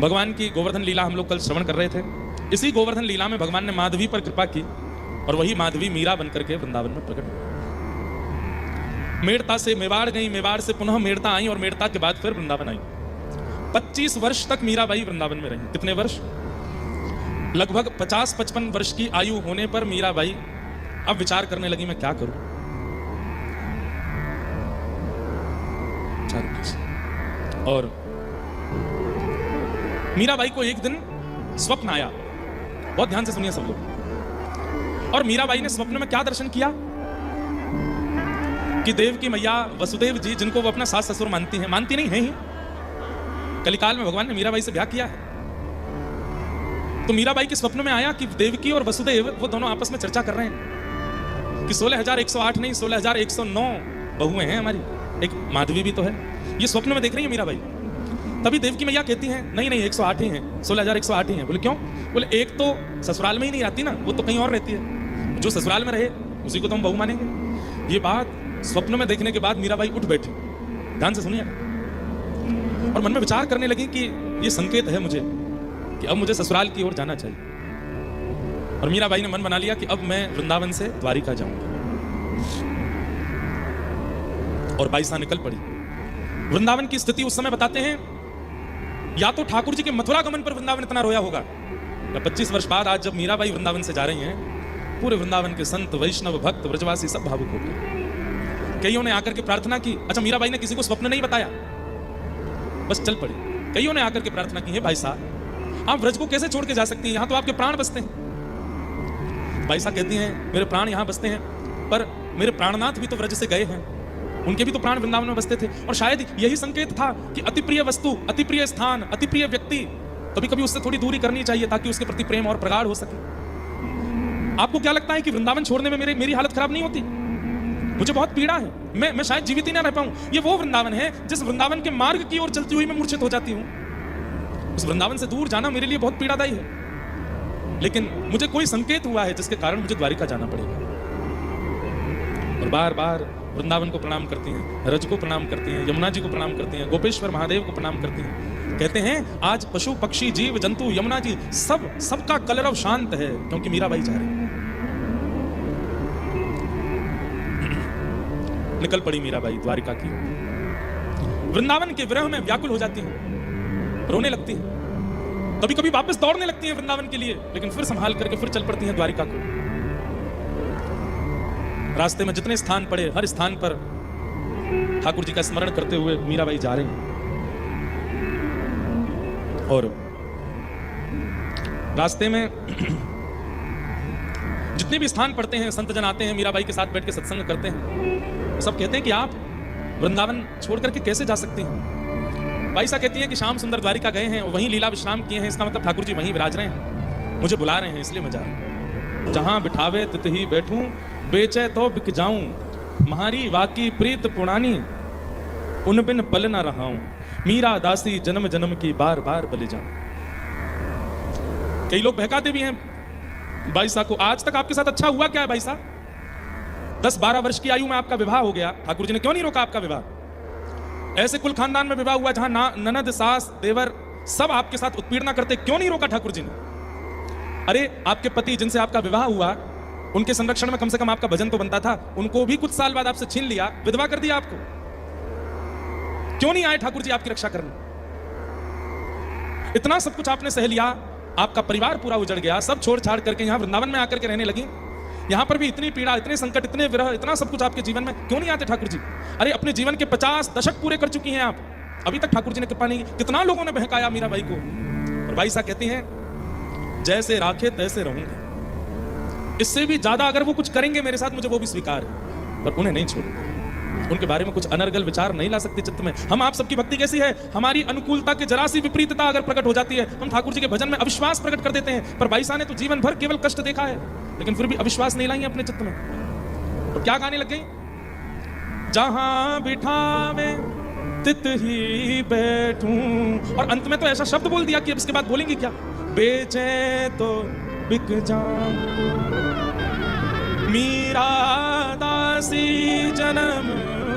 भगवान की गोवर्धन लीला हम लोग कल श्रवण कर रहे थे। इसी गोवर्धन लीला में भगवान ने माधवी पर कृपा की और वही माधवी मीरा बनकर के वृंदावन में प्रकट हुई। मेड़ता से मेवाड़ गई, मेवाड़ से पुनः मेड़ता आई और मेड़ता के बाद फिर वृंदावन आई। 25 वर्ष तक मीराबाई वृंदावन में रही। कितने वर्ष? लगभग 50-55 वर्ष की आयु होने पर मीराबाई अब विचार करने लगी, मैं क्या करूं। और मीराबाई को एक दिन स्वप्न आया। बहुत ध्यान से सुनिए सब लोग। और मीराबाई ने स्वप्न में क्या दर्शन किया कि देवकी मैया, वसुदेव जी, जिनको वो अपना सास ससुर मानती हैं, मानती नहीं है ही, कलिकाल में भगवान ने मीराबाई से ब्याह किया है। तो मीराबाई के स्वप्न में आया कि देवकी और वसुदेव वो दोनों आपस में चर्चा कर रहे हैं कि 16,108 नहीं 16,109 बहुएं हैं हमारी, एक माधवी भी तो है। ये स्वप्न में देख रही है मीराबाई। तभी देवकी मैया कहती हैं नहीं नहीं 108 ही हैं, 16,108 ही हैं। बोले क्यों? बोले एक तो ससुराल में ही नहीं आती ना, वो तो कहीं और रहती है, जो ससुराल में रहे उसी को तो हम बहू मानेंगे। ये बात स्वप्न में देखने के बाद मीराबाई उठ बैठी। ध्यान से सुनिए। और मन में विचार करने लगी कि ये संकेत है मुझे कि अब मुझे ससुराल की ओर जाना चाहिए। और मीराबाई ने मन बना लिया कि अब मैं वृंदावन से द्वारिका जाऊंगा। और बाईसा निकल पड़ी। वृंदावन की स्थिति उस समय बताते हैं, या तो ठाकुर जी के मथुरा गमन पर वृंदावन इतना रोया होगा, या 25 वर्ष बाद आज जब मीराबाई वृंदावन से जा रही हैं, पूरे वृंदावन के संत, वैष्णव, भक्त, ब्रजवासी सब भावुक हो गए। कईयों ने आकर के प्रार्थना की। अच्छा, मीराबाई ने किसी को स्वप्न नहीं बताया, बस चल पड़ी। कईयों ने आकर के प्रार्थना की है, भाई साहब आप ब्रज को कैसे छोड़ के जा सकती हैं, यहां तो आपके प्राण बसते हैं। भाई साहब कहती हैं मेरे प्राण यहां बसते हैं, पर मेरे प्राणनाथ भी तो ब्रज से गए हैं, उनके भी तो प्राण वृंदावन में बसते थे। और शायद यही संकेत था कि अति प्रिय वस्तु, अति प्रिय स्थान, अति प्रिय व्यक्ति, कभी कभी उससे थोड़ी दूरी करनी चाहिए ताकि उसके प्रति प्रेम और प्रगाढ़ हो सके। आपको क्या लगता है कि वृंदावन छोड़ने में मेरी हालत खराब नहीं होती? मुझे बहुत पीड़ा है, मैं शायद जीवित ही ना रह पाऊं। ये वो वृंदावन है जिस वृंदावन के मार्ग की ओर चलती हुई मैं मूर्छित हो जाती हूं। उस वृंदावन से दूर जाना मेरे लिए बहुत पीड़ादायी है। लेकिन मुझे कोई संकेत हुआ है जिसके कारण मुझे द्वारिका जाना पड़ेगा। और बार बार वृंदावन को प्रणाम करती हैं, रज को प्रणाम करती हैं, यमुना जी को प्रणाम करती हैं, गोपेश्वर महादेव को प्रणाम करती हैं। कहते हैं आज पशु पक्षी जीव जंतु यमुना जी सबका कलरव शांत है, क्योंकि मीराबाई जा रही है। निकल पड़ी मीराबाई द्वारिका की। वृंदावन के विरह में व्याकुल हो जाती हैं, रोने लगती हैं, कभी कभी वापस दौड़ने लगती हैं वृंदावन के लिए, लेकिन फिर संभाल करके फिर चल पड़ती हैं द्वारिका को। रास्ते में जितने स्थान पड़े, हर स्थान पर ठाकुर जी का स्मरण करते हुए मीराबाई जा रही हैं। और रास्ते में जितने भी स्थान पड़ते हैं, संत जन आते हैं, मीराबाई के साथ बैठ के सत्संग करते हैं। सब कहते हैं कि आप वृंदावन छोड़ करके कैसे जा सकते हैं? बाईसा कहती है कि श्याम सुंदर द्वारिका गए हैं, वहीं लीला विश्राम किए हैं, इसका मतलब ठाकुर जी वहीं विराज रहे हैं, मुझे बुला रहे हैं, इसलिए मैं जा रहा हूं। जहां बिठावे तित ही बैठूं, बेचे तो बिक जाऊं, महारी वाकी प्रीत पुरानी, उन बिन पल न रहाऊं, मीरा दासी जन्म जन्म की बार बार बलि जाऊं। कई लोग बहकाते भी हैं बाईसा को, आज तक आपके साथ अच्छा हुआ क्या है बाईसा? 10-12 वर्ष की आयु में आपका विवाह हो गया, ठाकुर जी ने क्यों नहीं रोका आपका विवाह? ऐसे कुल खानदान में विवाह हुआ जहां ननद, सास, देवर सब आपके साथ उत्पीड़ना करते, क्यों नहीं रोका ठाकुर जी ने? अरे आपके पति जिनसे आपका विवाह हुआ, उनके संरक्षण में कम से कम आपका भजन तो बनता था, उनको भी कुछ साल बाद आपसे छीन लिया, विधवा कर दिया आपको। क्यों नहीं आए ठाकुर जी आपकी रक्षा करने? इतना सब कुछ आपने सह लिया, आपका परिवार पूरा उजड़ गया, सब छोड़ छाड़ करके यहां वृंदावन में आकर के रहने लगी। यहां पर भी इतनी पीड़ा, इतने संकट, इतने विरह, इतना सब कुछ आपके जीवन में, क्यों नहीं आते ठाकुर जी? अरे अपने जीवन के 50 दशक पूरे कर चुकी हैं आप, अभी तक ठाकुर जी ने कृपा नहीं की। कितना लोगों ने बहकाया मीराबाई को। और बाईसा कहती हैं जैसे राखे तैसे रहूंगा, इससे भी ज्यादा अगर वो कुछ करेंगे मेरे साथ, मुझे वो भी स्वीकार है, पर उन्हें नहीं छोड़ूंगा। उनके बारे में कुछ अनर्गल विचार नहीं ला सकते चित्त में। हम आप सबकी भक्ति कैसी है, हमारी अनुकूलता की जरा सी विपरीतता अगर प्रकट हो जाती है, हम ठाकुर जी के भजन में अविश्वास प्रकट कर देते हैं। पर बाईसा ने तो जीवन भर केवल कष्ट देखा है, लेकिन फिर भी अविश्वास नहीं लाई अपने चित्त में। तो क्या गाने लग गई? जहां बिठावे तित ही बैठूं, और अंत में तो ऐसा शब्द बोल दिया कि अब इसके बाद बोलेंगे क्या? बेचे तो बिक जाऊं, मीरा दासी जन्म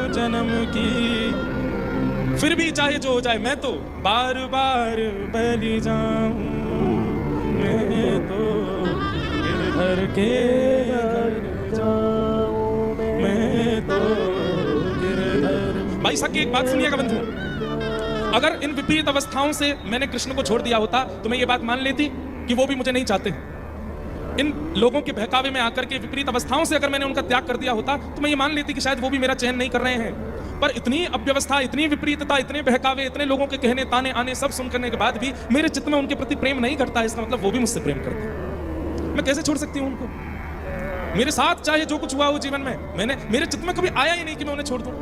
जन्म की, फिर भी चाहे जो हो जाए मैं तो बार बार बलि जाऊं, मैं तो गिरधर के घर जाऊं, मैं तो गिरधर। भाई साहब की एक बात सुनिएगा बंधु, अगर इन विपरीत अवस्थाओं से मैंने कृष्ण को छोड़ दिया होता तो मैं ये बात मान लेती कि वो भी मुझे नहीं चाहते। इन लोगों के बहकावे में आकर के विपरीत अवस्थाओं से अगर मैंने उनका त्याग कर दिया होता तो मैं ये मान लेती कि शायद वो भी मेरा चयन नहीं कर रहे हैं। पर इतनी अव्यवस्था, इतनी विपरीतता, इतने बहकावे, इतने लोगों के कहने ताने आने सब सुन करने के बाद भी मेरे चित्त में उनके प्रति प्रेम नहीं करता, इसका मतलब वो भी मुझसे प्रेम करते हैं। मैं कैसे छोड़ सकती हूँ उनको? मेरे साथ चाहे जो कुछ हुआ हो जीवन में, मेरे चित्त में कभी आया ही नहीं कि मैं उन्हें छोड़ दूं।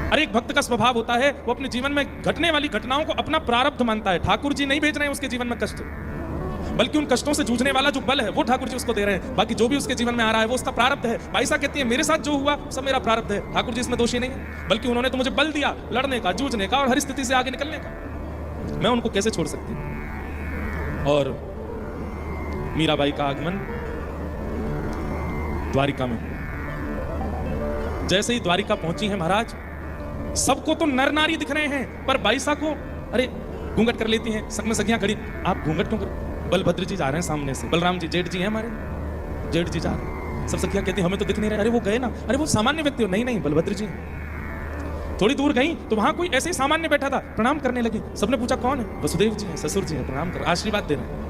अरे एक भक्त का स्वभाव होता है वो अपने जीवन में घटने वाली घटनाओं को अपना प्रारब्ध मानता है। ठाकुर जी नहीं भेज रहे हैं उसके जीवन में कष्ट, बल्कि उन कष्टों से जूझने वाला जो बल है वो ठाकुर जी उसको दे रहे हैं। बाकी जो भी उसके जीवन में आ रहा है वो उसका प्रारब्ध है। भाईसा कहती है मेरे साथ जो हुआ सब मेरा प्रारब्ध है, ठाकुर जी इसमें दोषी नहीं है, बल्कि उन्होंने तो मुझे बल दिया लड़ने का, जूझने का और हर स्थिति से आगे निकलने का। मैं उनको कैसे छोड़ सकती हूं? और मीराबाई का आगमन द्वारिका में, जैसे ही द्वारिका पहुंची है महाराज, सबको तो नर नारी दिख रहे हैं, पर बाईसा को अरे घूंघट कर लेती हैं। सब में सखियां खड़ी, आप घूंघट क्यों कर? बलभद्र जी जा रहे हैं सामने से, बलराम जी जेठ जी हैं हमारे, जेठ जी जा रहे हैं। सब सखियां कहती हमें तो दिख नहीं रहे। अरे वो गए ना, अरे वो सामान्य व्यक्ति हो। नहीं नहीं बलभद्र जी। थोड़ी दूर गई तो वहां कोई ऐसे ही सामान्य बैठा था, प्रणाम करने लगी। सबने पूछा कौन है? वसुदेव जी हैं, ससुर जी हैं, प्रणाम कर आशीर्वाद दे रहे हैं।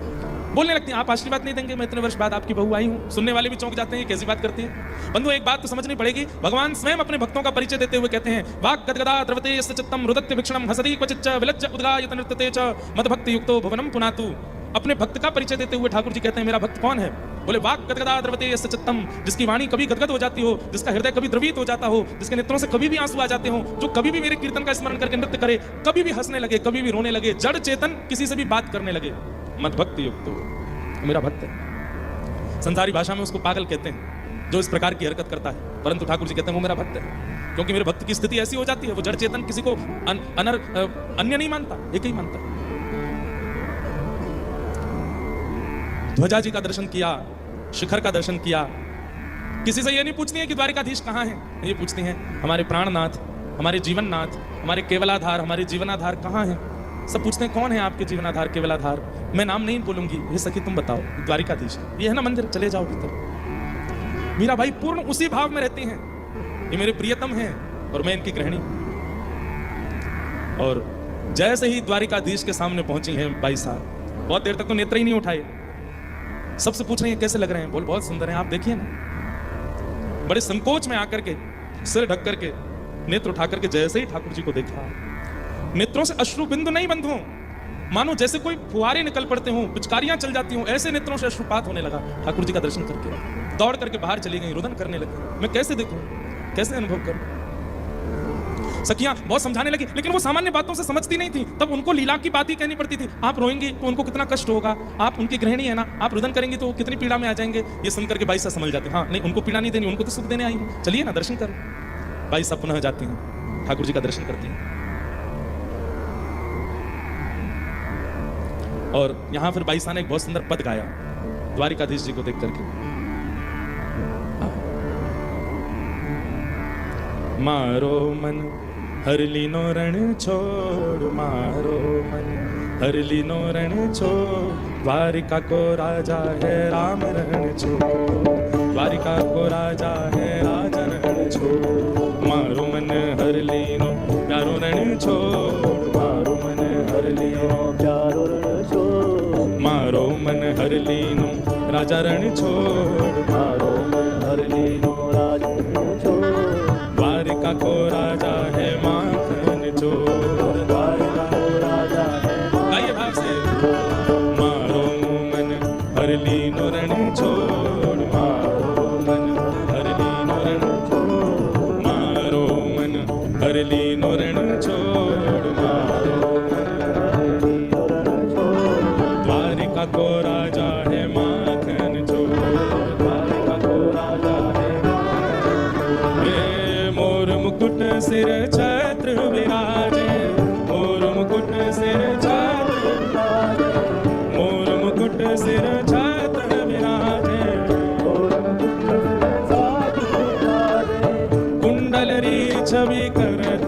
बोलने लगती हैं आप आशीर्वाद नहीं देंगे, मैं इतने वर्ष बाद आपकी बहू आई हूं। सुनने वाले भी चौंक जाते हैं, कैसी बात करती है। बंधु एक बात तो समझनी पड़ेगी, भगवान स्वयं अपने भक्तों का परिचय देते हुए कहते हैं वाक् गदगदा द्रवते यस्य चित्तम रुदत्य भिक्षणम हसति क्वचिच्च विलज्ज उद्गायत नृत्यते च मदभक्ति युक्तो भुवनम पुनातु। अपने भक्त का परिचय देते हुए ठाकुर जी कहते हैं मेरा भक्त कौन है? बोले वाक् गदगदा द्रवते यस्य चित्तम, जिसकी वाणी कभी गदगद हो जाती हो, जिसका हृदय कभी द्रवित हो जाता हो, जिसके नेत्रों से कभी भी आंसू आ जाते हो, जो कभी भी मेरे कीर्तन का स्मरण करके नृत्य करे, कभी भी हंसने लगे, कभी भी रोने लगे, जड़ चेतन किसी से भी बात करने लगे, मदभक्ति युक्तो, मेरा भक्त है। संसारी भाषा में उसको पागल कहते हैं जो इस प्रकार की हरकत करता है, परंतु ठाकुर जी कहते हैं वो मेरा भक्त है, क्योंकि मेरे भक्त की स्थिति ऐसी हो जाती है, वो जड़ चेतन किसी को अन्य नहीं मानता, एक ही मानता है। ध्वजा जी का दर्शन किया, शिखर का दर्शन किया, किसी से ये नहीं पूछती है कि द्वारिकाधीश कहाँ है, ये पूछती हैं हमारे प्राणनाथ, हमारे जीवननाथ, हमारे केवलाधार, हमारे जीवनाधार कहाँ है। सब पूछते हैं कौन है आपके जीवनाधार, केवलाधार। मैं नाम नहीं बोलूंगी, ये सखी तुम बताओ, द्वारिकाधीश ये है ना मंदिर, चले जाओ भीतर। मीराबाई पूर्ण उसी भाव में रहती हैं, ये मेरे प्रियतम हैं और मैं इनकी गृहिणी। और जैसे ही द्वारिकाधीश के सामने पहुंची हैं बाई साहब, बहुत देर तक तो नेत्र ही नहीं उठाए, सबसे पूछ रही हैं कैसे लग रहे हैं। बोल बहुत सुंदर हैं, आप देखिए ना। बड़े संकोच में आकर के सिर ढक करके नेत्र उठा करके जैसे ही ठाकुर जी को देखा, नेत्रों से अश्रु बिंदु नहीं बंधु, मानो जैसे कोई फुहारे निकल पड़ते हों, पिचकारियां चल जाती हों, ऐसे नेत्रों से अश्रुपात होने लगा। ठाकुर जी का दर्शन करके दौड़ करके बाहर चली गई, रुदन करने लगी। मैं कैसे देखूं, कैसे अनुभव करूं? सखियां बहुत समझाने लगी, लेकिन वो सामान्य बातों से समझती नहीं थी। तब उनको लीला की बात ही कहनी पड़ती थी। आप रोएंगी तो उनको कितना कष्ट होगा, आप उनकी गृहिणी है ना, आप रुदन करेंगी तो कितनी पीड़ा में आ जाएंगे। ये सुनकर के बाई साहब समझ जाते हैं, हाँ नहीं उनको पीड़ा नहीं देनी, उनको तो सुख देने आई हूं, चलिए ना दर्शन करो। बाई साहब पुनः जाती हैं, ठाकुर जी का दर्शन करती हैं। और यहां फिर बाई साहब ने एक बहुत सुंदर पद गाया द्वारिकाधीश जी को देख करके। मारो मन हर लीनो रण छोड़, मारो मन हर लीनो रण छोड़, द्वारिका को राजा है राम रण छोड़, द्वारिका को राजा है राजा रण छोड़। मारो मन हर लीनो प्यारो रण छोड़, मारो मन हर लीनो प्यारो रण छोड़, मारो मन हर लीनो राजा रण छोड़, मारो मन हर लीनो राजा रण छोड़, द्वारिका को राजा है माखन चोर, द्वारिका को राजा है। आइए भाव से। मारो मन हर लीनो रण छोड़, मारो मन हर लीनो रण छोड़, मारो मन हर लीनो रण छोड़, मारो मन हर लीनो रण छोड़, द्वारिका को राजा है माखन चोर, द्वारिका को राजा है। मुकुट सिर छत्र विराजे, मोर मुकुट सिर छत्र विराजे, मोर मुकुट सिर छत्र विराजे, कुंडल री छवि करत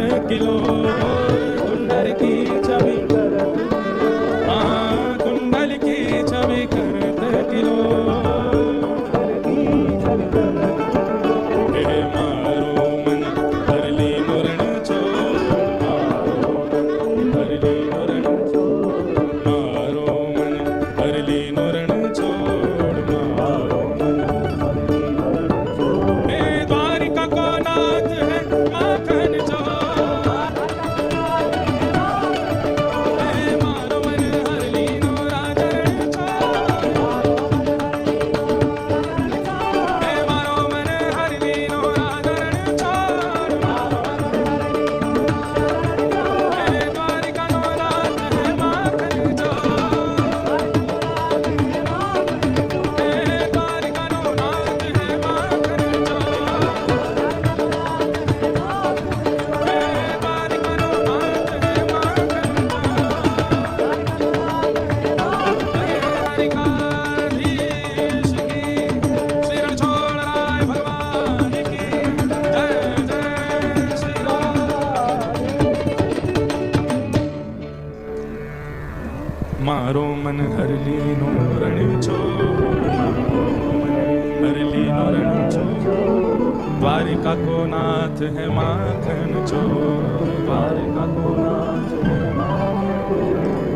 मारो मन हर लीनो रण छोड़, हर लीनो रण छोड़, द्वारिका को नाथ है माखन चोर, द्वारिका को नाथ है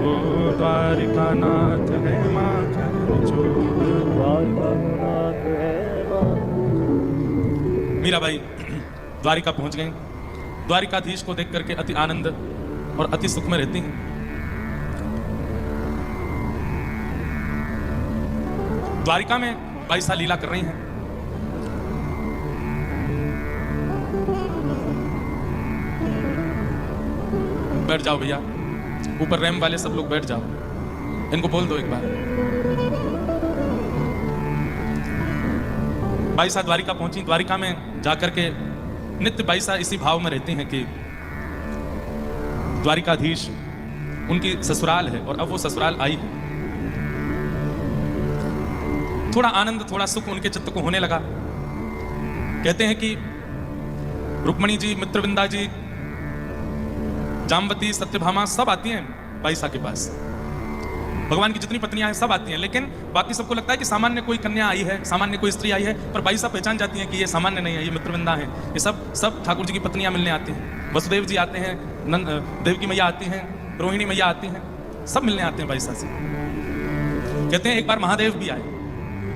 ओ द्वारिका नाथ है माखन चोर, द्वारिका नाथ है। मीराबाई द्वारिका पहुंच गई। द्वारिकाधीश को देख करके अति आनंद और अति सुख में रहती हैं। द्वारिका में बाईसा लीला कर रही हैं। बैठ जाओ भैया, ऊपर रैम वाले सब लोग बैठ जाओ, इनको बोल दो एक बार। बाईसा द्वारिका पहुंची। द्वारिका में जाकर के नित्य बाईसा इसी भाव में रहती हैं कि द्वारिकाधीश उनकी ससुराल है और अब वो ससुराल आई है। थोड़ा आनंद थोड़ा सुख उनके चित्त को होने लगा। कहते हैं कि रुक्मणी जी, मित्रविंदा जी, जामवती, सत्यभामा सब आती हैं बाईसा के पास। भगवान की जितनी पत्नियां हैं सब आती हैं, लेकिन बाकी सबको लगता है कि सामान्य कोई कन्या आई है, सामान्य कोई स्त्री आई है, पर बाईसा पहचान जाती हैं कि ये सामान्य नहीं है, ये मित्रविंदा है। ये सब ठाकुर जी की पत्नियां मिलने आती हैं। वसुदेव जी आते हैं, देवकी मैया आती हैं, रोहिणी मैया आती हैं, सब मिलने आते हैं बाईसा से। कहते हैं एक बार महादेव भी आए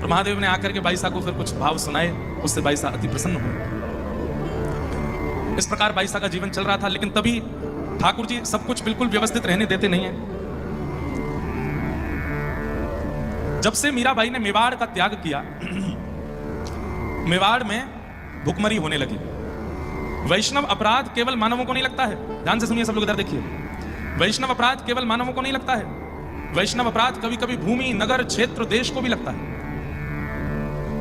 और महादेव ने आकर के बाईसा को फिर कुछ भाव सुनाए, उससे बाईसा अति प्रसन्न हुए। इस प्रकार बाईसा का जीवन चल रहा था, लेकिन तभी ठाकुर जी सब कुछ बिल्कुल व्यवस्थित रहने देते नहीं है। जब से मीराबाई ने मेवाड़ का त्याग किया, मेवाड़ में भुखमरी होने लगी। वैष्णव अपराध केवल मानवों को नहीं लगता है, ध्यान से सुनिए सब लोग, इधर देखिए। वैष्णव अपराध केवल मानवों को नहीं लगता है, वैष्णव अपराध कभी कभी भूमि, नगर, क्षेत्र, देश को भी लगता है।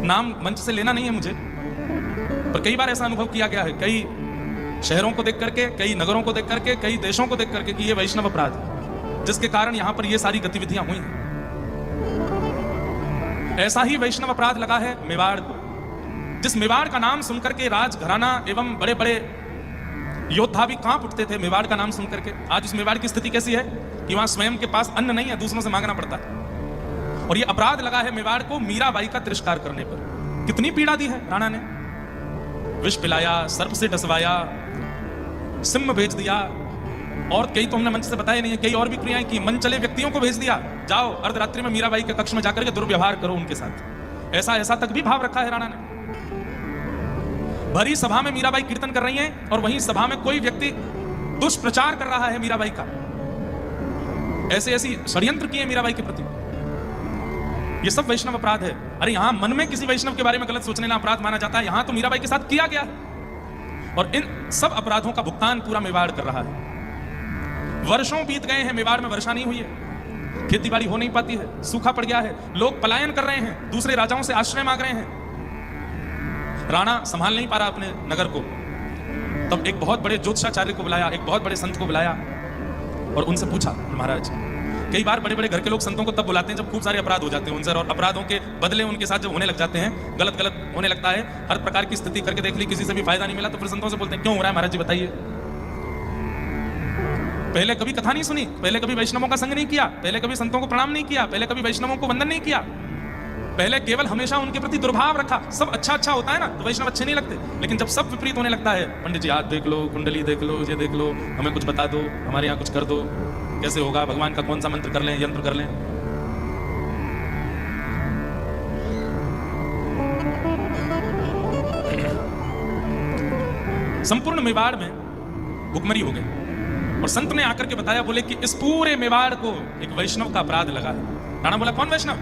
नाम मंच से लेना नहीं है मुझे, पर कई बार ऐसा अनुभव किया गया है, कई शहरों को देख करके, कई नगरों को देख करके, कई देशों को देख करके कि ये वैष्णव अपराध है, जिसके कारण यहां पर ये सारी गतिविधियां हुई हैं। ऐसा ही वैष्णव अपराध लगा है मेवाड़ को। जिस मेवाड़ का नाम सुनकर के राजघराना एवं बड़े बड़े योद्धा भी कांप उठते थे मेवाड़ का नाम सुनकर के, आज उस मेवाड़ की स्थिति कैसी है कि वहां स्वयं के पास अन्न नहीं है, दूसरों से मांगना पड़ता है। और ये अपराध लगा है मेवाड़ को मीराबाई का तिरस्कार करने पर। कितनी पीड़ा दी है राणा ने, विष पिलाया, सर्प से डसवाया, सिंह भेज दिया, और कई तो हमने मंच से बताया नहीं है, कई और भी क्रियाएं की। मन चले व्यक्तियों को भेज दिया, जाओ अर्धरात्रि में मीराबाई के कक्ष में जाकर के दुर्व्यवहार करो उनके साथ। ऐसा तक भी भाव रखा है राणा ने। भरी सभा में मीराबाई कीर्तन कर रही हैं और वहीं सभा में कोई व्यक्ति दुष्प्रचार कर रहा है मीराबाई का। ऐसे षड्यंत्र किए मीराबाई के प्रति। ये सब वैष्णव अपराध है। अरे यहां मन में किसी वैष्णव के बारे में गलत सोचने ना अपराध माना जाता है, यहां तो मीराबाई के साथ किया गया है। और इन सब अपराधों का भुगतान पूरा मेवाड़ कर रहा है। वर्षों बीत गए हैं, मेवाड़ में वर्षा नहीं हुई है, खेती बाड़ी हो नहीं पाती है, सूखा पड़ गया है, लोग पलायन कर रहे हैं, दूसरे राजाओं से आश्रय मांग रहे हैं। राणा संभाल नहीं पा रहा अपने नगर को। तब एक बहुत बड़े ज्योतिषाचार्य को बुलाया, एक बहुत बड़े संत को बुलाया और उनसे पूछा, महाराज कई बार बड़े बड़े घर के लोग संतों को तब बुलाते हैं जब खूब सारे अपराध हो जाते हैं उनसे, और अपराधों के बदले उनके साथ जब होने लग जाते हैं, गलत होने लगता है, हर प्रकार की स्थिति करके देख ली, किसी से भी फायदा नहीं मिला, तो फिर संतों से बोलते हैं क्यों हो रहा है महाराज जी बताइए। पहले कभी कथा नहीं सुनी, पहले कभी वैष्णवों का संग नहीं किया, पहले कभी संतों को प्रणाम नहीं किया, पहले कभी वैष्णवों को वंदन नहीं किया, पहले केवल हमेशा उनके प्रति दुर्भाव रखा। सब अच्छा होता है ना तो वैष्णव अच्छे नहीं लगते, लेकिन जब सब विपरीत होने लगता है, पंडित जी हाथ देख लो, कुंडली देख लो, ये देख लो, हमें कुछ बता दो, हमारे यहाँ कुछ कर दो, कैसे होगा, भगवान का कौन सा मंत्र कर लें, यंत्र कर लें। संपूर्ण मेवाड़ में भुखमरी हो गई और संत ने आकर के बताया, बोले कि इस पूरे मेवाड़ को एक वैष्णव का अपराध लगा है। राणा बोला कौन वैष्णव?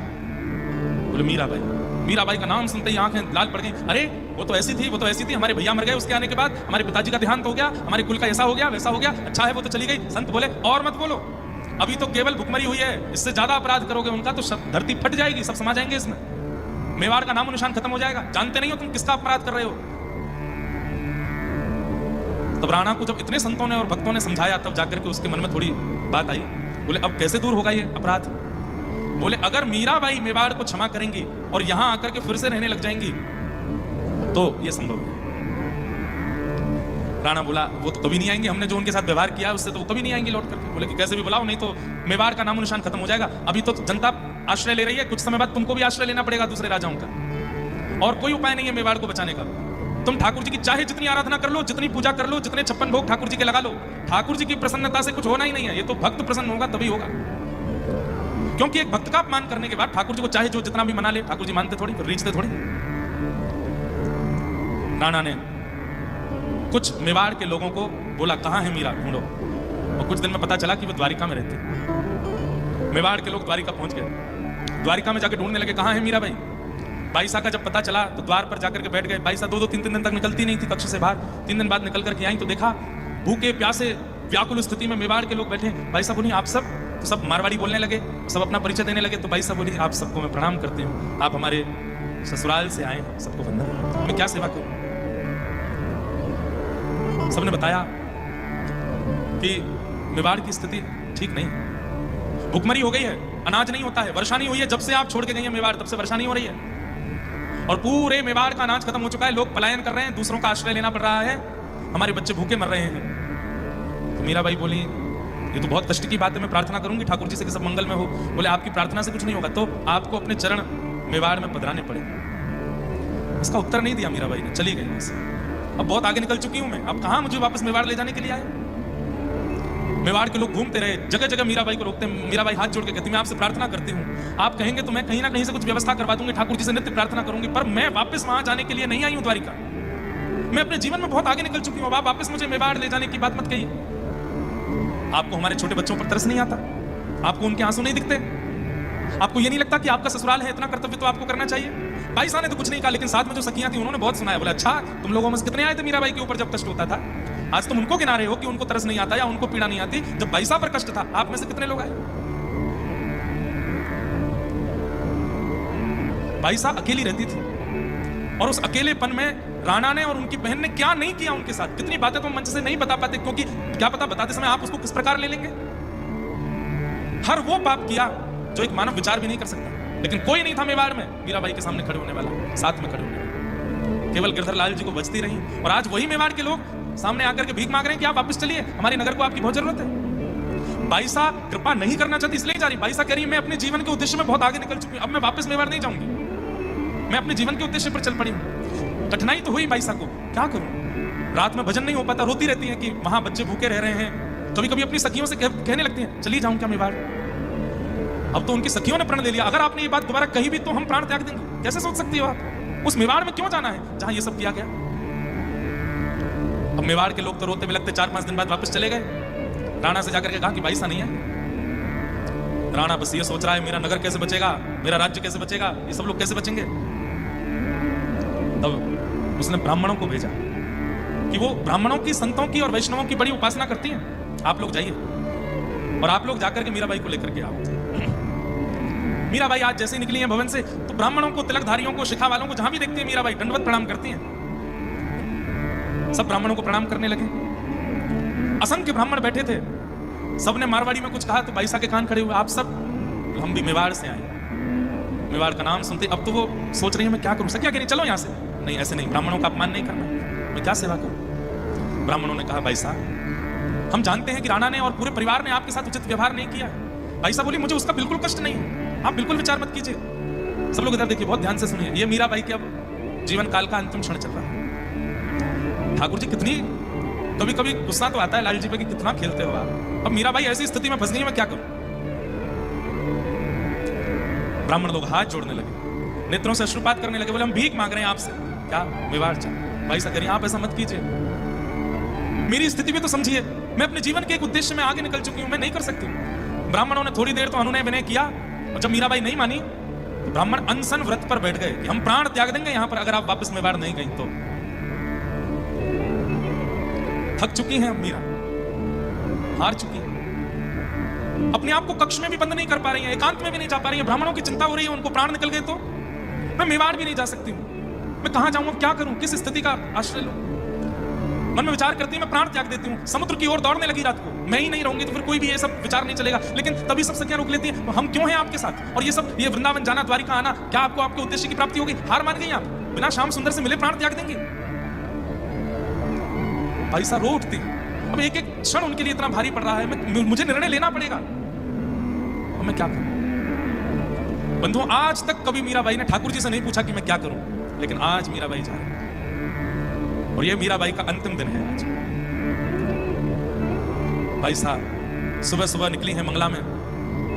बोले मीराबाई। मीराबाई का नाम सुनते ही आंखें लाल पड़ गई। अरे वो तो ऐसी थी, हमारे भैया मर गए, उसके आने के बाद हमारे पिताजी का देहांत हो गया, हमारे कुल का ऐसा हो गया, वैसा हो गया, अच्छा है वो तो चली गई। संत बोले और मत बोलो, अभी तो केवल भुखमरी हुई है, इससे ज्यादा अपराध करोगे उनका तो धरती फट जाएगी, सब समा जाएंगे इसमें, मेवाड़ का नामो निशान खत्म हो जाएगा। जानते नहीं हो तुम किसका अपराध कर रहे हो। तब राणा को जब इतने संतों ने और भक्तों ने समझाया, तब जाकर के उसके मन में थोड़ी बात आई। बोले अब कैसे दूर होगा ये अपराध? बोले अगर मीराबाई मेवाड़ को क्षमा करेंगी और यहां आकर के फिर से रहने लग जाएंगी तो ये संभव है। राणा बोला वो तो कभी नहीं आएंगे, हमने जो उनके साथ व्यवहार किया उससे तो वो कभी नहीं आएंगे लौट करके। बोले कि कैसे भी बुलाओ, नहीं तो मेवाड़ का नामो निशान खत्म हो जाएगा। अभी तो जनता आश्रय ले रही है, कुछ समय बाद तुमको भी आश्रय लेना पड़ेगा दूसरे राजाओं का, और कोई उपाय नहीं है मेवाड़ को बचाने का। तुम ठाकुर जी की चाहे जितनी आराधना कर लो, जितनी पूजा कर लो, जितने 56 भोग ठाकुर जी के लगा लो, ठाकुर जी की प्रसन्नता से कुछ होना ही नहीं है। ये तो भक्त प्रसन्न होगा तभी होगा, क्योंकि एक भक्त का अपमान करने के बाद ठाकुर जी को चाहे जो जितना भी मना ले, ठाकुर जी मानते थोड़ी, रीझते थोड़ी। राणा ने कुछ मेवाड़ के लोगों को बोला कहां है मीरा, ढूंढो। और कुछ दिन में पता चला कि वो द्वारिका में रहते। मेवाड़ के लोग द्वारिका पहुंच गए, द्वारिका में जाकर ढूंढने लगे कहां है मीरा बाई। बाईसा का जब पता चला तो द्वार पर जाकर के बैठ गए। बाईसा 2-3 दिन तक निकलती नहीं थी कक्ष से बाहर। 3 दिन बाद निकल करके आई तो देखा भूखे प्यासे व्याकुल स्थिति में मेवाड़ के लोग बैठे। बाईसा बोली आप सब, तो सब मारवाड़ी बोलने लगे, सब अपना परिचय देने लगे। तो बाईसा बोली आप सबको मैं प्रणाम करती हूँ, आप हमारे ससुराल से आए हैं, सबको वंदन, मैं क्या सेवा करूं। सबने बताया कि मेवाड़ की स्थिति ठीक नहीं, भुखमरी हो गई है, अनाज नहीं होता है, वर्षा नहीं हुई है, जब से आप छोड़ के गई हैं मेवाड़ तब से वर्षा नहीं हो रही है, और पूरे मेवाड़ का अनाज खत्म हो चुका है, लोग पलायन कर रहे हैं, दूसरों का आश्रय लेना पड़ रहा है, हमारे बच्चे भूखे मर रहे हैं। तो मीराबाई बोली ये तो बहुत कष्ट की बात है, मैं प्रार्थना करूंगी ठाकुर जी से कि सब मंगल में हो। बोले आपकी प्रार्थना से कुछ नहीं होगा, तो आपको अपने चरण मेवाड़ में पधराने पड़ेंगे। इसका उत्तर नहीं दिया मीराबाई ने, चली गई वहां से। अब बहुत आगे निकल चुकी हूं मैं, अब कहां मुझे वापस मेवाड़ ले जाने के लिए आए। मेवाड़ के लोग घूमते रहे, जगह जगह मीराबाई को रोकते। मीराबाई हाथ जोड़ के कहती मैं आपसे प्रार्थना करती हूँ, आप कहेंगे तो मैं कहीं ना कहीं से कुछ व्यवस्था करवा दूंगी, ठाकुर जी से नित्य प्रार्थना करूंगी, पर मैं वापस वहां जाने के लिए नहीं आई हूं द्वारिका। मैं अपने जीवन में बहुत आगे निकल चुकी हूँ, आप वापस मुझे मेवाड़ ले जाने की बात मत कहिए। आपको हमारे छोटे बच्चों पर तरस नहीं आता, आपको उनके आंसू नहीं दिखते, आपको ये नहीं लगता कि आपका ससुराल है, इतना कर्तव्य तो आपको करना चाहिए। बाईसा ने तो कुछ नहीं कहा, लेकिन साथ में जो सखियां थी उन्होंने बहुत सुनाया। बोला अच्छा तुम लोगों में कितने आए थे मीराबाई के ऊपर जब कष्ट होता था, आज तुम उनको गिना रहे हो कि उनको तरस नहीं आता या उनको पीड़ा नहीं आती। जब बाईसा पर कष्ट था आप में से कितने लोग आए। बाईसा अकेली रहती थी, और उस अकेलेपन में राणा ने और उनकी बहन ने क्या नहीं किया उनके साथ, कितनी बातें तो मंच से नहीं बता पाते, क्योंकि क्या पता बताते समय आप उसको किस प्रकार ले लेंगे। हर वो पाप किया जो एक मानव विचार भी नहीं कर सकता, लेकिन कोई नहीं था मेवाड़ में मीराबाई के सामने खड़े होने वाला, साथ में खड़े होने वाला। केवल गिरधर लाल जी को बचती रही, और आज वही मेवाड़ के लोग सामने आकर के भीख मांग रहे हैं कि आप वापस चलिए, हमारे नगर को आपकी बहुत जरूरत है। बाईसा कृपा नहीं करना चाहती इसलिए जा रही। बाईसा कह रही मैं अपने जीवन के उद्देश्य में बहुत आगे निकल चुकी हूं, अब मैं वापस मेवाड़ नहीं जाऊंगी, मैं अपने जीवन के उद्देश्य पर चल पड़ी हूं। कठिनाई तो हुई बाईसा को, क्या करूं, रात में भजन नहीं हो पाता, रोती रहती है कि वहां बच्चे भूखे रह रहे हैं। कभी कभी अपनी सखियों से कहने लगती हैं चली जाऊं क्या मेवाड़। अब तो उनकी सखियों ने प्रण ले लिया, अगर आपने ये बात दोबारा कही भी तो हम प्राण त्याग देंगे। कैसे सोच सकती हो आप, उस मेवाड़ में क्यों जाना है जहां ये सब किया गया। अब मेवाड़ के लोग तो रोते हुए लगते 4-5 दिन बाद वापस चले गए। राणा से जाकर के कहा कि बाईसा नहीं है। राणा बस ये सोच रहा है मेरा नगर कैसे बचेगा, मेरा राज्य कैसे बचेगा, ये सब लोग कैसे बचेंगे। तब उसने ब्राह्मणों को भेजा कि वो ब्राह्मणों की, संतों की और वैष्णवों की बड़ी उपासना करती हैं, आप लोग जाइए और आप लोग जाकर के मीराबाई को लेकर के आओ। मीराबाई आज जैसे निकली हैं भवन से तो ब्राह्मणों को, तिलकधारियों को, शिखा वालों को जहां भी देखती है मीराबाई दंडवत प्रणाम करती हैं। सब ब्राह्मणों को प्रणाम करने लगे। असंख्य ब्राह्मण बैठे थे, सबने मारवाड़ी में कुछ कहा तो बाईसा के कान खड़े हुए, आप सब, हम भी मेवाड़ से आए। मेवाड़ का नाम सुनते अब तो वो सोच रही है मैं क्या करूं। सखिया कह रही चलो यहां से, नहीं ऐसे नहीं, ब्राह्मणों का अपमान नहीं करना, मैं क्या सेवा करूं। ब्राह्मणों ने कहा बाईसा हम जानते हैं कि राणा ने और पूरे परिवार ने आपके साथ उचित व्यवहार नहीं किया। बाईसा बोली मुझे उसका बिल्कुल कष्ट नहीं है, आप बिल्कुल विचार मत कीजिए। सब लोग इधर देखिए, बहुत ध्यान से सुनिए, ये मीराबाई के अब जीवन काल का अंतिम क्षण चल रहा है। ठाकुर जी कितनी, कभी कभी गुस्सा तो आता है लाल जी पे कि कितना खेलते हो आप। अब मीराबाई ऐसी स्थिति में फंस गई, मैं क्या करूं। ब्राह्मण लोग हाथ जोड़ने लगे, नेत्रों से अश्रुपात करने लगे, बोले हम भीख मांग रहे हैं आपसे। क्या मेवाड़ जा। बाईसा कह रही आप ऐसा मत कीजिए, मेरी स्थिति भी तो समझिए, मैं अपने जीवन के एक उद्देश्य में आगे निकल चुकी हूं, मैं नहीं कर सकती। ब्राह्मणों ने थोड़ी देर तो अनुनय विनय किया, और जब मीराबाई नहीं मानी तो ब्राह्मण अनशन व्रत पर बैठ गए कि हम प्राण त्याग देंगे यहां पर अगर आप वापस मेवाड़ नहीं गई तो। थक चुकी हैं अब मीरा, हार चुकी हैं, अपने आप को कक्ष में भी बंद नहीं कर पा रही हैं, एकांत में भी नहीं जा पा रही हैं। ब्राह्मणों की चिंता हो रही है, उनको प्राण निकल गए तो मैं मेवाड़ भी नहीं जा सकती हूं, मैं कहां जाऊं, क्या करूं, किस स्थिति का आश्रय लूं। मन में विचार करती है मैं प्राण त्याग देती हूँ, समुद्र की ओर दौड़ने लगी रात को, मैं ही नहीं रहूंगी तो फिर कोई भी ये सब विचार नहीं चलेगा। लेकिन तभी सब सखियां रोक लेती हैं, हम क्यों हैं आपके साथ, और ये सब, ये वृंदावन जाना, द्वारिका आना, क्या आपको आपके उद्देश्य की प्राप्ति होगी। हार मान गई आप, बिना श्याम सुंदर से मिले प्राण त्याग देंगे। भाई साहब रो उठती हैं। अब एक एक क्षण उनके लिए इतना भारी पड़ रहा है, मुझे निर्णय लेना पड़ेगा, और मैं क्या करूं। बंधुओं, आज तक कभी मीराबाई ने ठाकुर जी से नहीं पूछा कि मैं क्या करूं, लेकिन आज मीराबाई जा रही है और ये मीराबाई का अंतिम दिन है आज। भाई साहब सुबह सुबह निकली है मंगला में,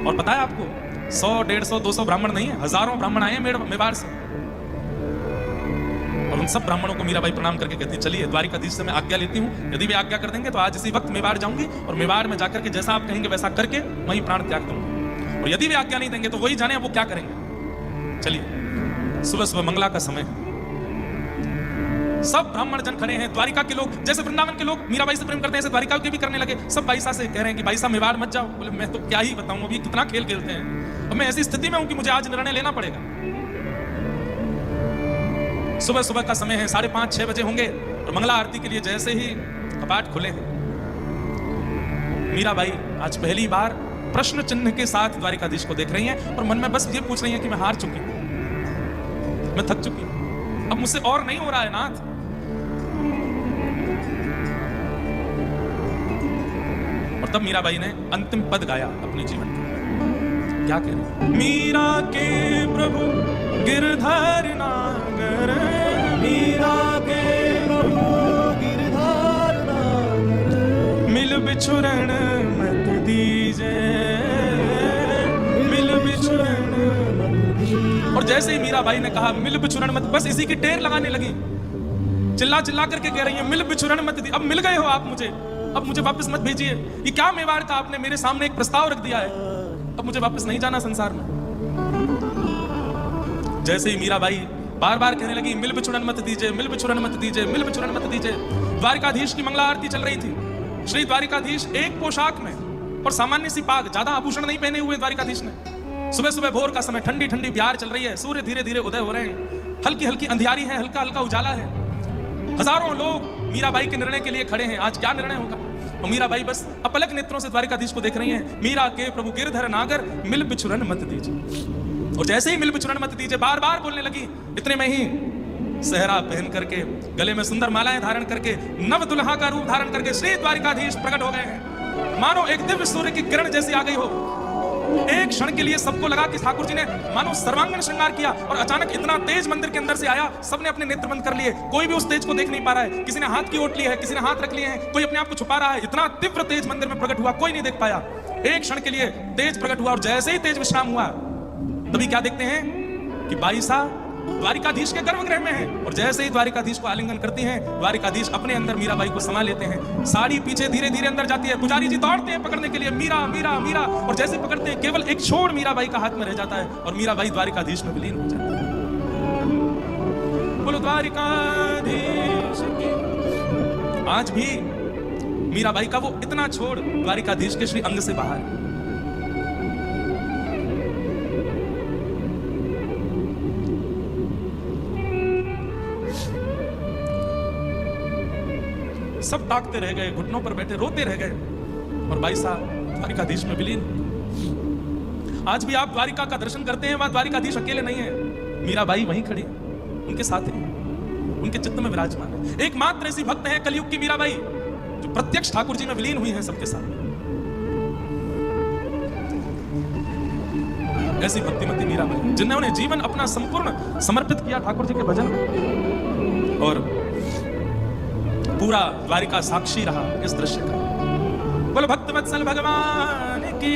और पता है आपको 100, 150, 200 ब्राह्मण नहीं है, हजारों ब्राह्मण आए हैं मेवाड़ से। और उन सब ब्राह्मणों को मीराबाई प्रणाम करके कहती है, चलिए द्वारिकाधीश से मैं आज्ञा लेती हूँ, यदि वे आज्ञा कर देंगे तो आज इसी वक्त मेवाड़ जाऊंगी, और मेवाड़ में जाकर के जैसा आप कहेंगे वैसा करके वहीं प्राण त्याग दूंगा, और यदि वे आज्ञा नहीं देंगे तो वही जाने वो क्या करेंगे। चलिए सुबह सुबह मंगला का समय, सब ब्राह्मण जन खड़े हैं, द्वारिका के लोग, जैसे वृंदावन के लोग मीराबाई से प्रेम करते हैं ऐसे द्वारिका के भी करने लगे। सब बाईसा से कह रहे हैं कि बाईसा मेवाड़ मत जाओ। बोले मैं तो क्या ही बताऊं, अभी कितना खेल खेलते हैं, अब मैं ऐसी स्थिति में हूं कि मुझे आज निर्णय लेना पड़ेगा। सुबह सुबह का समय है, 5:30, 6 बजे होंगे, और मंगला आरती के लिए जैसे ही कपाट खुले हैं, मीराबाई आज पहली बार प्रश्न चिन्ह के साथ द्वारिकाधीश को देख रही हैं, और मन में बस ये पूछ रही हैं कि मैं हार चुकी हूं, मैं थक चुकी हूं, अब मुझसे और नहीं हो रहा है नाथ। और तब मीराबाई ने अंतिम पद गाया अपने जीवन का। क्या कह रहे? मीरा के प्रभु गिरधर नागर, मीरा के प्रभु गिरधर नागर, मिल बिछुरण मत दीजे, मिल बिछुरण मत दीजे। और जैसे ही मीराबाई ने कहा मिल बिछुरण मत, बस इसी की टेर लगाने लगी, चिल्ला चिल्ला करके कह रही है मिल बिछुरण मत दी, अब मिल गए हो आप मुझे, अब मुझे वापस मत भेजिए। ये क्या मेवाड़ का आपने मेरे सामने एक प्रस्ताव रख दिया है, अब मुझे वापस नहीं जाना संसार में। जैसे ही मीराबाई बार बार कहने लगी मिल बिछुड़न मत दीजिए, मिल बिछुड़न मत दीजिए, मिल बिछुड़न मत दीजिए, द्वारिकाधीश की मंगला आरती चल रही थी। श्री द्वारिकाधीश एक पोशाक में और सामान्य सी पाग, ज्यादा आभूषण नहीं पहने हुए द्वारिकाधीश ने। सुबह सुबह भोर का समय, ठंडी ठंडी ब्यार चल रही है, सूर्य धीरे धीरे उदय हो रहे हैं, हल्की हल्की अंधियारी है, हल्का हल्का उजाला है। हजारों लोग मीराबाई के निर्णय के लिए खड़े हैं, आज क्या निर्णय होगा। और मीराबाई बस अपलक नेत्रों से द्वारिकाधीश को देख रही हैं, मीरा के प्रभु गिरधर नागर, मिल बिछुरन मत दीजिए। और जैसे ही मिल बिछुरन मत दीजिए बार बार बोलने लगी, इतने में ही सेहरा पहन करके, गले में सुंदर मालाएं धारण करके, नव दुल्हा का रूप धारण करके श्री द्वारिकाधीश प्रकट हो गए हैं। मानो एक दिव्य सूर्य की किरण जैसी आ गई हो। एक क्षण के लिए सबको लगा कि ठाकुर जी ने मानो सर्वांगन श्रृंगार किया, और अचानक इतना तेज मंदिर के अंदर से आया, सबने अपने नेत्र बंद कर लिए, कोई भी उस तेज को देख नहीं पा रहा है। किसी ने हाथ की ओट ली है, किसी ने हाथ रख लिए हैं, कोई अपने आप को छुपा रहा है। इतना तीव्र तेज मंदिर में प्रकट हुआ, कोई नहीं देख पाया। एक क्षण के लिए तेज प्रकट हुआ, और जैसे ही तेज विश्राम हुआ, तभी क्या देखते हैं कि बाईसा द्वारिकाधीश के गर्भगृह में है। और जैसे ही द्वारिकाधीश को आलिंगन करती हैं, द्वारिकाधीश अपने अंदर मीराबाई को समा लेते हैं। साड़ी पीछे धीरे धीरे अंदर जाती है, पुजारी जी दौड़ते हैं पकड़ने के लिए, मीरा मीरा मीरा। और जैसे पकड़ते हैं, केवल एक छोड़ मीराबाई का हाथ में रह जाता है, और मीराबाई द्वारिकाधीश में विलीन हो जाती है। बोलो द्वारिकाधीश की। आज भी मीराबाई का वो इतना छोड़ द्वारिकाधीश के श्री अंग से बाहर। सब ताकते रह गए, घुटनों पर बैठे रोते रह गए, और भाई साहब द्वारिकाधीश में विलीन। आज भी आप द्वारिका का दर्शन करते हैं, वहां द्वारिकाधीश अकेले नहीं है, मीराबाई वहीं खड़ी, उनके साथ है, उनके चित्त में विराजमान है। एकमात्र ऐसी भक्त है कलयुग की मीराबाई, जो प्रत्यक्ष ठाकुर जी में विलीन हुई है सबके साथ। ऐसी भक्तिमती मीराबाई जिन्होंने जीवन अपना संपूर्ण समर्पित किया ठाकुर जी के भजन में, और पूरा द्वारिका साक्षी रहा इस दृश्य का। बोलो भक्त वत्सल भगवान की।